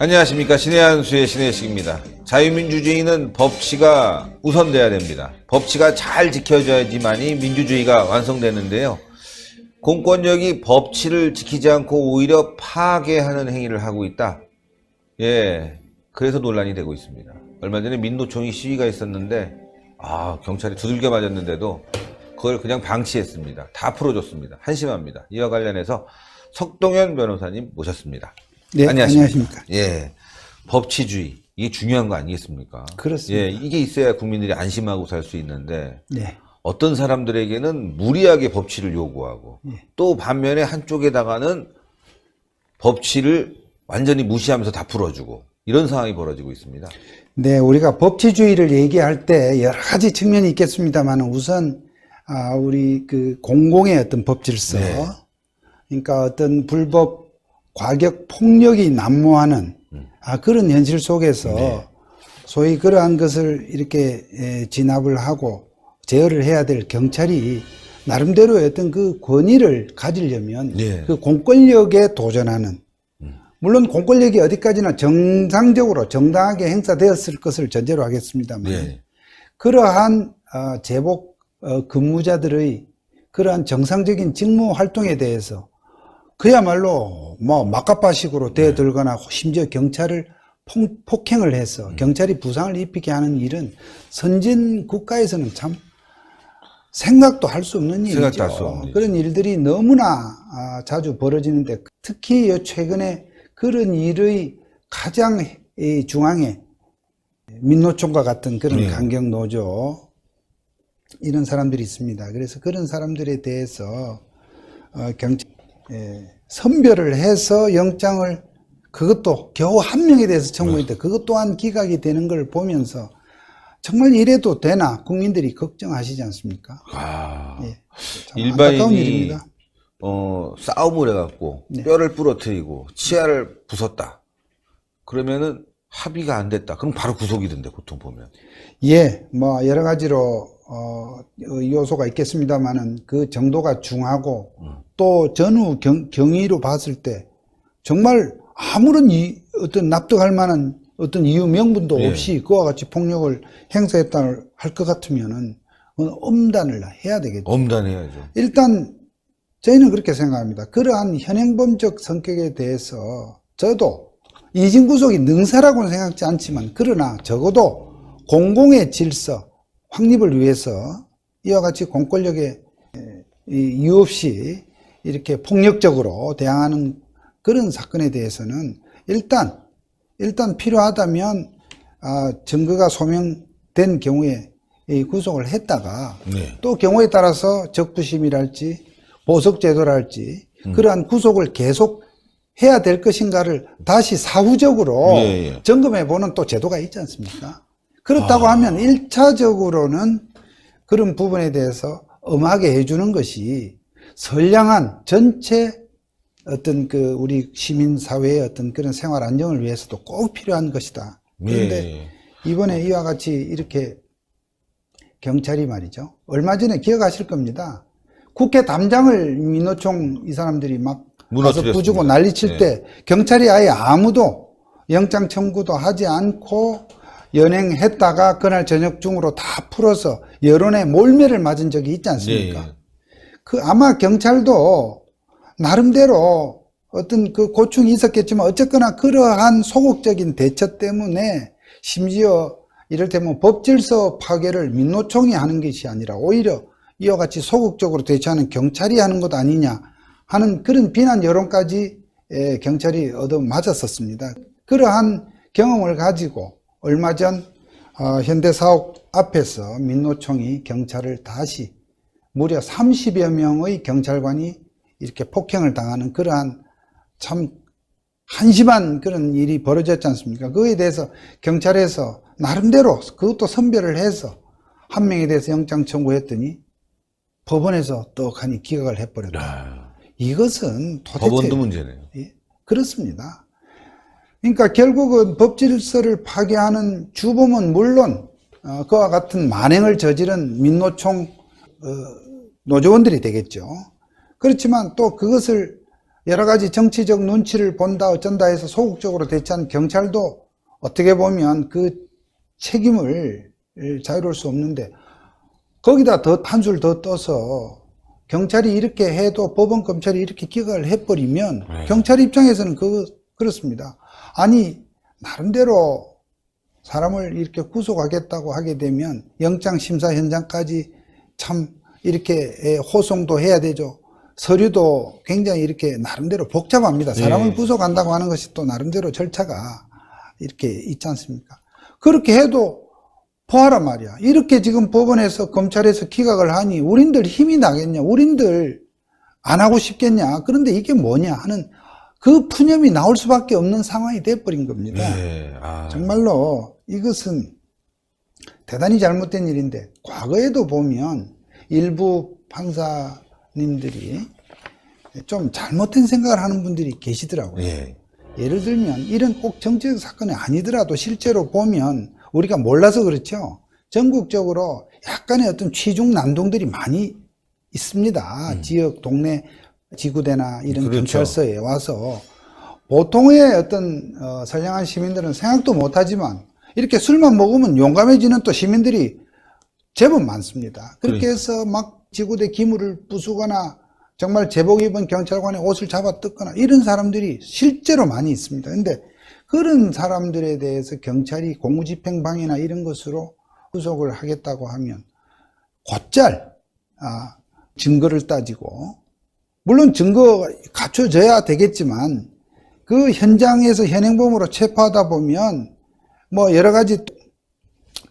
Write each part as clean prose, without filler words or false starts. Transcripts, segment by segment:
안녕하십니까. 신의 한수의 신혜식입니다. 자유민주주의는 법치가 우선돼야 됩니다. 법치가 잘 지켜져야지만이 민주주의가 완성되는데요. 공권력이 법치를 지키지 않고 오히려 파괴하는 행위를 하고 있다. 그래서 논란이 되고 있습니다. 얼마 전에 민노총이 시위가 있었는데 경찰이 두들겨 맞았는데도 그걸 그냥 방치했습니다. 다 풀어줬습니다. 한심합니다. 이와 관련해서 석동현 변호사님 모셨습니다. 네, 안녕하십니까. 법치주의, 이게 중요한 거 아니겠습니까? 그렇습니다. 이게 있어야 국민들이 안심하고 살 수 있는데, 네. 어떤 사람들에게는 무리하게 법치를 요구하고, 또 반면에 한쪽에다가는 법치를 완전히 무시하면서 다 풀어주고, 이런 상황이 벌어지고 있습니다. 네, 우리가 법치주의를 얘기할 때 여러 가지 측면이 있겠습니다만, 우선, 우리 공공의 어떤 법질서, 그러니까 어떤 불법 과격 폭력이 난무하는 그런 현실 속에서 소위 그러한 것을 이렇게 진압을 하고 제어를 해야 될 경찰이 나름대로의 어떤 그 권위를 가지려면 그 공권력에 도전하는, 물론 공권력이 어디까지나 정상적으로 정당하게 행사되었을 것을 전제로 하겠습니다만 그러한 제복 근무자들의 그러한 정상적인 직무 활동에 대해서 그야말로 막가빠식으로 대들거나 심지어 경찰을 폭행을 해서 경찰이 부상을 입히게 하는 일은 선진 국가에서는 참 생각도 할 수 없는 일이죠. 그런 일들이 너무나 자주 벌어지는데, 특히 최근에 그런 일의 가장 중앙에 민노총과 같은 그런 강경노조, 이런 사람들이 있습니다. 그래서 그런 사람들에 대해서 경찰 선별을 해서 영장을, 그것도 겨우 한 명에 대해서 청구했는데 그것 또한 기각이 되는 걸 보면서 정말 이래도 되나 국민들이 걱정하시지 않습니까? 일반인이 싸움을 해갖고 뼈를 부러뜨리고 치아를 부쉈다. 그러면은 합의가 안 됐다. 그럼 바로 구속이던데, 보통 보면. 여러 가지로 요소가 있겠습니다만은 그 정도가 중하고 또 전후 경위로 봤을 때 정말 아무런 어떤 납득할 만한 어떤 이유 명분도 없이 그와 같이 폭력을 행사했다 할 것 같으면은 엄단을 해야 되겠죠. 엄단해야죠. 일단 저희는 그렇게 생각합니다. 그러한 현행범적 성격에 대해서 저도 이진구속이 능사라고는 생각지 않지만, 그러나 적어도 공공의 질서 확립을 위해서 이와 같이 공권력에 이유 없이 이렇게 폭력적으로 대항하는 그런 사건에 대해서는 일단 필요하다면 증거가 소명된 경우에 구속을 했다가 또 경우에 따라서 적부심이랄지 보석제도랄지 그러한 구속을 계속 해야 될 것인가를 다시 사후적으로 점검해 보는 또 제도가 있지 않습니까? 그렇다고 하면 1차적으로는 그런 부분에 대해서 엄하게 해주는 것이 선량한 전체 어떤 우리 시민사회의 어떤 그런 생활 안정을 위해서도 꼭 필요한 것이다. 그런데 이번에 이와 같이 이렇게 경찰이 말이죠. 얼마 전에 기억하실 겁니다. 국회 담장을 민노총 이 사람들이 막 가서 부주고 난리칠 때 경찰이 아예 아무도 영장 청구도 하지 않고 연행했다가 그날 저녁 중으로 다 풀어서 여론의 몰매를 맞은 적이 있지 않습니까? 아마 경찰도 나름대로 어떤 고충이 있었겠지만 어쨌거나 그러한 소극적인 대처 때문에 심지어 이를테면 법질서 파괴를 민노총이 하는 것이 아니라 오히려 이와 같이 소극적으로 대처하는 경찰이 하는 것 아니냐 하는 그런 비난 여론까지 경찰이 얻어맞았었습니다. 그러한 경험을 가지고 얼마 전 현대사옥 앞에서 민노총이 경찰을 다시 무려 30여 명의 경찰관이 이렇게 폭행을 당하는 그러한 참 한심한 그런 일이 벌어졌지 않습니까? 그거에 대해서 경찰에서 나름대로 그것도 선별을 해서 한 명에 대해서 영장 청구했더니 법원에서 떡하니 기각을 해버렸다. 이것은 도대체 법원도 문제네요. 그렇습니다. 그러니까 결국은 법질서를 파괴하는 주범은 물론 그와 같은 만행을 저지른 민노총 노조원들이 되겠죠. 그렇지만 또 그것을 여러 가지 정치적 눈치를 본다 어쩐다 해서 소극적으로 대처한 경찰도 어떻게 보면 그 책임을 자유로울 수 없는데, 거기다 더 한술 더 떠서 경찰이 이렇게 해도 법원 검찰이 이렇게 기각을 해버리면 네. 경찰 입장에서는 그렇습니다. 아니 나름대로 사람을 이렇게 구속하겠다고 하게 되면 영장 심사 현장까지 참 이렇게 호송도 해야 되죠. 서류도 굉장히 이렇게 나름대로 복잡합니다. 사람을 네. 구속한다고 하는 것이 또 나름대로 절차가 이렇게 있지 않습니까? 그렇게 해도 보아라 말이야. 이렇게 지금 법원에서 검찰에서 기각을 하니 우린들 힘이 나겠냐? 우린들 안 하고 싶겠냐? 그런데 이게 뭐냐 하는 그 푸념이 나올 수밖에 없는 상황이 돼버린 겁니다. 네. 정말로 이것은 대단히 잘못된 일인데, 과거에도 보면 일부 판사님들이 좀 잘못된 생각을 하는 분들이 계시더라고요. 예. 예를 들면 이런 꼭 정치적 사건이 아니더라도 실제로 보면 우리가 몰라서 그렇죠. 전국적으로 약간의 어떤 취중 난동들이 많이 있습니다. 지역 동네 지구대나 이런 그렇죠. 경찰서에 와서 보통의 어떤 선량한 시민들은 생각도 못하지만 이렇게 술만 먹으면 용감해지는 또 시민들이 제법 많습니다. 그렇게 해서 막 지구대 기물을 부수거나 정말 제복 입은 경찰관의 옷을 잡아 뜯거나 이런 사람들이 실제로 많이 있습니다. 근데 그런 사람들에 대해서 경찰이 공무집행방해나 이런 것으로 구속을 하겠다고 하면 곧잘 증거를 따지고, 물론 증거가 갖춰져야 되겠지만 그 현장에서 현행범으로 체포하다 보면 뭐 여러 가지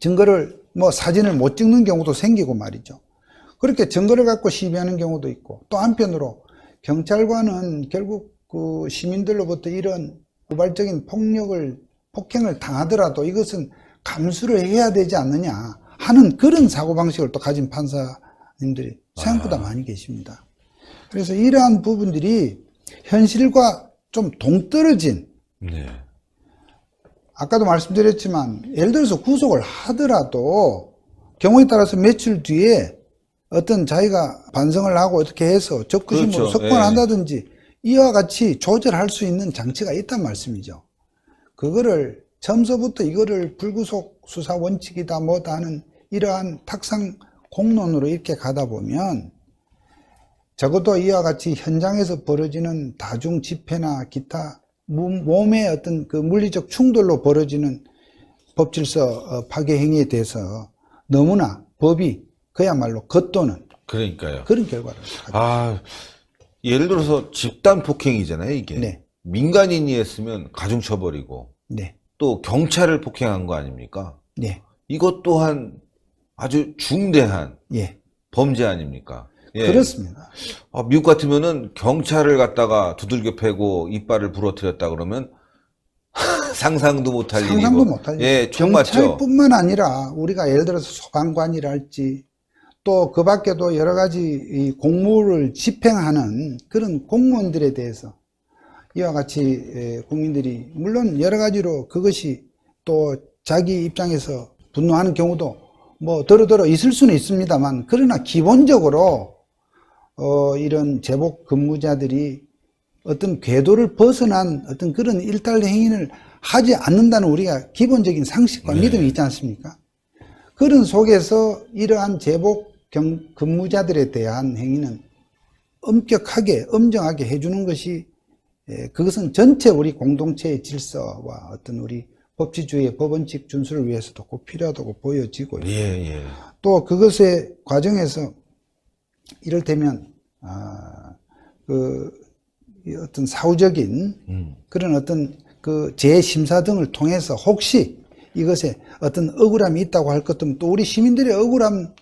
증거를 사진을 못 찍는 경우도 생기고 말이죠. 그렇게 증거를 갖고 시비하는 경우도 있고, 또 한편으로 경찰관은 결국 그 시민들로부터 이런 우발적인 폭행을 당하더라도 이것은 감수를 해야 되지 않느냐 하는 그런 사고방식을 또 가진 판사님들이 생각보다 많이 계십니다. 그래서 이러한 부분들이 현실과 좀 동떨어진, 네. 아까도 말씀드렸지만 예를 들어서 구속을 하더라도 경우에 따라서 며칠 뒤에 어떤 자기가 반성을 하고 어떻게 해서 적구심으로 그렇죠. 석방을 한다든지 이와 같이 조절할 수 있는 장치가 있단 말씀이죠. 그거를 처음서부터 이거를 불구속 수사 원칙이다 뭐다 하는 이러한 탁상 공론으로 이렇게 가다 보면 적어도 이와 같이 현장에서 벌어지는 다중 집회나 기타 몸의 어떤 그 물리적 충돌로 벌어지는 법질서 파괴 행위에 대해서 너무나 법이 그야말로 겉도는 그러니까요. 그런 결과를 가져요. 예를 들어서 집단 폭행이잖아요, 이게. 네. 민간인이 했으면 가중처벌이고, 네, 또 경찰을 폭행한 거 아닙니까? 네, 이것 또한 아주 중대한 예, 범죄 아닙니까? 예. 그렇습니다. 미국 같으면은 경찰을 갖다가 두들겨 패고 이빨을 부러뜨렸다 그러면 상상도 못할 일이고. 상상도 못할 일. 예, 총 맞죠? 경찰뿐만 아니라 우리가 예를 들어서 소방관이랄지 또 그 밖에도 여러 가지 이 공무를 집행하는 그런 공무원들에 대해서 이와 같이 국민들이 물론 여러 가지로 그것이 또 자기 입장에서 분노하는 경우도 뭐 더러더러 있을 수는 있습니다만, 그러나 기본적으로 이런 제복 근무자들이 어떤 궤도를 벗어난 어떤 그런 일탈 행위를 하지 않는다는 우리가 기본적인 상식과 믿음이 있지 않습니까? 그런 속에서 이러한 제복 근무자들에 대한 행위는 엄격하게 엄정하게 해주는 것이, 그것은 전체 우리 공동체의 질서와 어떤 우리 법치주의의 법원칙 준수를 위해서도 꼭 필요하다고 보여지고요. 예. 또 그것의 과정에서 이를테면 어떤 사후적인 그런 어떤 그 재심사 등을 통해서 혹시 이것에 어떤 억울함이 있다고 할 것 같으면 또 우리 시민들의 억울함을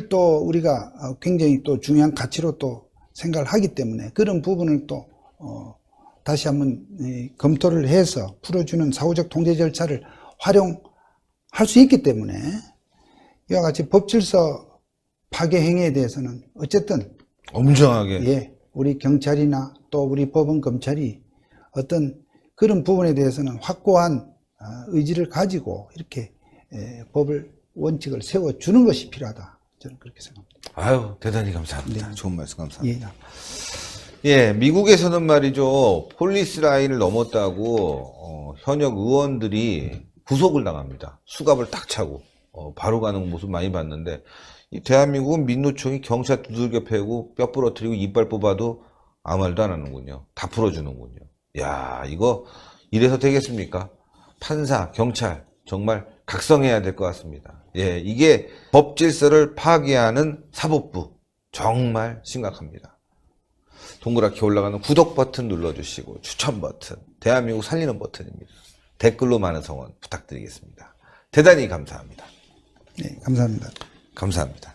또 우리가 굉장히 또 중요한 가치로 또 생각을 하기 때문에 그런 부분을 또 다시 한번 검토를 해서 풀어주는 사후적 통제 절차를 활용할 수 있기 때문에 이와 같이 법질서 파괴 행위에 대해서는 어쨌든 엄정하게. 우리 경찰이나 또 우리 법원 검찰이 어떤 그런 부분에 대해서는 확고한 의지를 가지고 이렇게 법을 원칙을 세워주는 것이 필요하다. 저는 그렇게 생각합니다. 대단히 감사합니다. 네. 좋은 말씀 감사합니다. 예. 예, 미국에서는 말이죠. 폴리스 라인을 넘었다고 현역 의원들이 구속을 당합니다. 수갑을 딱 차고 바로 가는 모습 많이 봤는데 이 대한민국은 민노총이 경찰 두들겨 패고 뼈 부러뜨리고 이빨 뽑아도 아무 말도 안 하는군요. 다 풀어주는군요. 야, 이거 이래서 되겠습니까? 판사, 경찰 정말 각성해야 될 것 같습니다. 예, 이게 법 질서를 파괴하는 사법부 정말 심각합니다. 동그랗게 올라가는 구독 버튼 눌러주시고 추천 버튼, 대한민국 살리는 버튼입니다. 댓글로 많은 성원 부탁드리겠습니다. 대단히 감사합니다. 네, 감사합니다. 감사합니다.